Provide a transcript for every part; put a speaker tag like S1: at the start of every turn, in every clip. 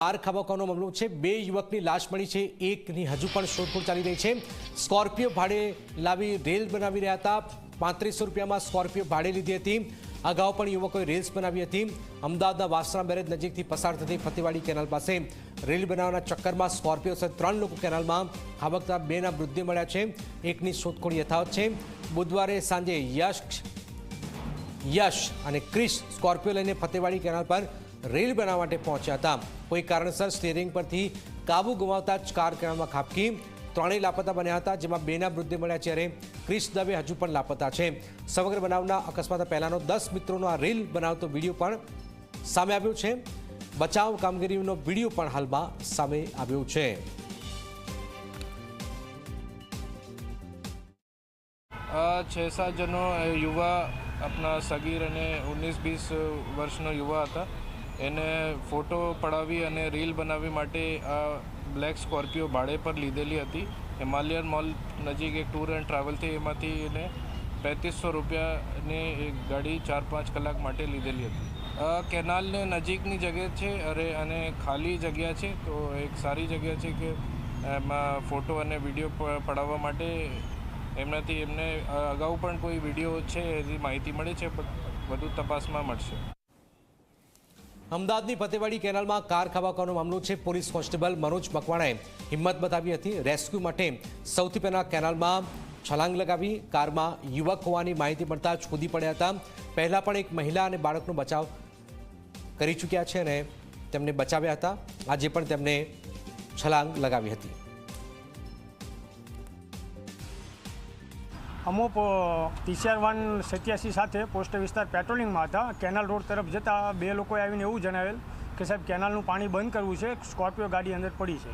S1: Car ખાબકવાનો મામલો છે। બે યુવકની લાશ મળી છે, એકની હજુ પણ શોધખોળ ચાલી રહી છે। સ્કોર્પિયો ભાડે લાવી રેલ બનાવી રહ્યા હતા। 3500 રૂપિયામાં સ્કોર્પિયો ભાડે લીધી હતી। અગાઉ પણ યુવકોએ રેલ્સ બનાવી હતી। અમદાવાદના વાસણા બેરેજ નજીકથી પસાર થતી ફતેવાડી કેનાલ પાસે રેલ બનાવવાના ચક્કરમાં સ્કોર્પિયો સહિત 3 લોકો કેનાલમાં ખાબકતા 2ના મૃતદેહ મળ્યા છે। એકની શોધખોળ યથાવત છે। બુધવારે સાંજે યશ અને ક્રિશ સ્કોર્પિયો લઈને ફતેવાડી કેનાલ પર રેલ બનાવવા માટે પહોંચ્યા હતા। કોઈ કારણસર સ્ટીયરિંગ પરથી કાબુ ગુમાવતા જ કાર કેનાલમાં ખાબકી। ત્રણેય લાપતા બન્યા હતા, જેમાં 2ના મૃતદેહ મળ્યા, જ્યારે ક્રિશ દવે હજુ પણ લાપતા છે। સમગ્ર બનાવના અકસ્માત પહેલાનો 10 મિત્રોનો આ રેલ બનાવતો વિડીયો પણ સામે આવ્યો છે। બચાવ કામગીરીનો વિડીયો પણ હાલમાં સામે આવ્યો છે।
S2: 6-7 जनो युवा अपना सगीर અને 19-20 વર્ષનો યુવા હતા। એને ફોટો પડાવી અને રીલ બનાવવા માટે આ બ્લેક સ્કોર્પિયો ભાડે પર લીધેલી હતી। હિમાલયન મોલ નજીક એક ટૂર એન્ડ ટ્રાવેલથી એમાંથી એને 3500 રૂપિયાની એક ગાડી 4-5 કલાક માટે લીધેલી હતી। કેનાલને નજીકની જગ્યા છે અને ખાલી જગ્યા છે, તો એક સારી જગ્યા છે કે એમાં ફોટો અને વિડીયો પડાવવા માટે એમનાથી એમને અગાઉ પણ કોઈ વિડીયો છે એની માહિતી મળે છે, પણ વધુ તપાસમાં મળશે।
S1: અમદાવાદની ફતેવાડી કેનાલમાં કાર ખાબકવાનો મામલો છે। પોલીસ કોન્સ્ટેબલ મનોજ મકવાણાએ હિંમત બતાવી હતી। રેસ્ક્યુ માટે સૌથી પહેલા કેનાલમાં છલાંગ લગાવી। કારમાં યુવક હોવાની માહિતી મળતા જ કૂદી પડ્યા હતા। પહેલા પણ એક મહિલા અને બાળકનો બચાવ કરી ચૂક્યા છે અને તેમને બચાવ્યા હતા। આજે પણ તેમને છલાંગ લગાવી હતી।
S3: અમો PCR 187 સાથે પોસ્ટ વિસ્તાર પેટ્રોલિંગમાં હતા। કેનાલ રોડ તરફ જતાં 2 લોકોએ આવીને એવું જણાવેલ કે સાહેબ કેનાલનું પાણી બંધ કરવું છે, સ્કોર્પિયો ગાડી અંદર પડી છે।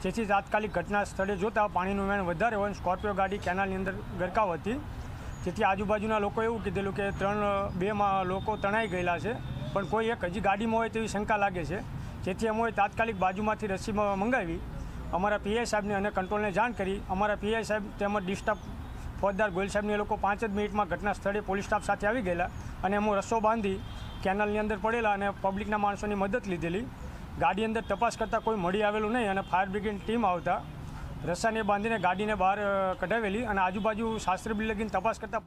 S3: જેથી તાત્કાલિક ઘટના સ્થળે જોતાં પાણીનું વહેણ વધારે હોય, સ્કોર્પિયો ગાડી કેનાલની અંદર ગરકાવ હતી। જેથી આજુબાજુના લોકોએ એવું કીધેલું કે 2 લોકો તણાઈ ગયેલા છે, પણ કોઈ એક હજી ગાડીમાં હોય તેવી શંકા લાગે છે। જેથી અમે તાત્કાલિક બાજુમાંથી રસીમાં મંગાવી અમારા PI સાહેબને અને કંટ્રોલને જાણ કરી। અમારા PI સાહેબ તેમજ ડિસ્ટર્બ ફોજદાર ગોયલ સાહેબને એ લોકો 5 જ મિનિટમાં ઘટના સ્થળે પોલીસ સ્ટાફ સાથે આવી ગયેલા અને એમાં રસ્સો બાંધી કેનાલની અંદર પડેલા અને પબ્લિકના માણસોની મદદ લીધેલી। ગાડી અંદર તપાસ કરતાં કોઈ મળી આવેલું નહીં અને ફાયર બ્રિગેડ ટીમ આવતા રસ્સાને બાંધીને ગાડીને બહાર કઢાવેલી અને આજુબાજુ શાસ્ત્રી બિલ્ડિંગની તપાસ કરતાં